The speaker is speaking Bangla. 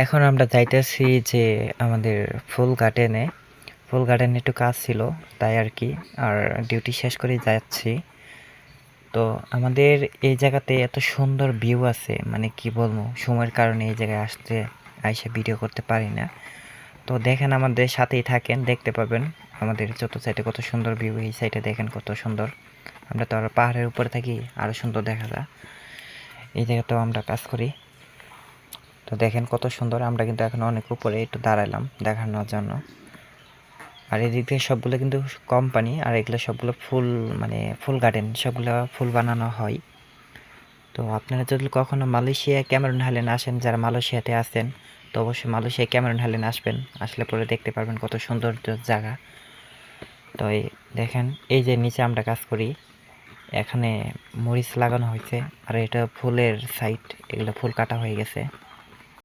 এখন আমরা যাইতেছি যে আমাদের ফুল গার্ডেনে একটু কাজ ছিল, তাই আর কি। আর ডিউটি শেষ করে যাচ্ছি। তো আমাদের এই জায়গাতে এত সুন্দর ভিউ আছে, মানে কি বলবো, সময়ের কারণে এই জায়গায় আইসা ভিডিও করতে পারি না। তো দেখেন, আমাদের সাথেই থাকেন, দেখতে পাবেন আমাদের যত সাইডে কত সুন্দর ভিউ। এই সাইডে দেখেন কত সুন্দর। আমরা তো আর পাহাড়ের উপরে থাকি, আরো সুন্দর দেখা যায়। এই জায়গাতেও আমরা কাজ করি। তো দেখেন কত সুন্দর। আমরা কিন্তু এখন অনেক উপরে একটু দাঁড়ালাম দেখানোর জন্য। আর এদিক দিয়ে সবগুলো কিন্তু কোম্পানি, আর এগুলো সবগুলো ফুল, মানে ফুল গার্ডেন, সবগুলো ফুল বানানো হয়। তো আপনারা যদি কখনো মালয়েশিয়া ক্যামেরন হাইল্যান্ড আসেন, যারা মালয়েশিয়াতে আছেন, তো অবশ্যই মালয়েশিয়া ক্যামেরন হাইল্যান্ড আসবেন। আসলে পরে দেখতে পারবেন কত সুন্দর জায়গা। তো এই দেখেন, এই যে নিচে আমরা কাজ করি, এখানে মরিচ লাগানো হয়েছে। আর এটা ফুলের সাইড, এগুলো ফুল কাটা হয়ে গেছে।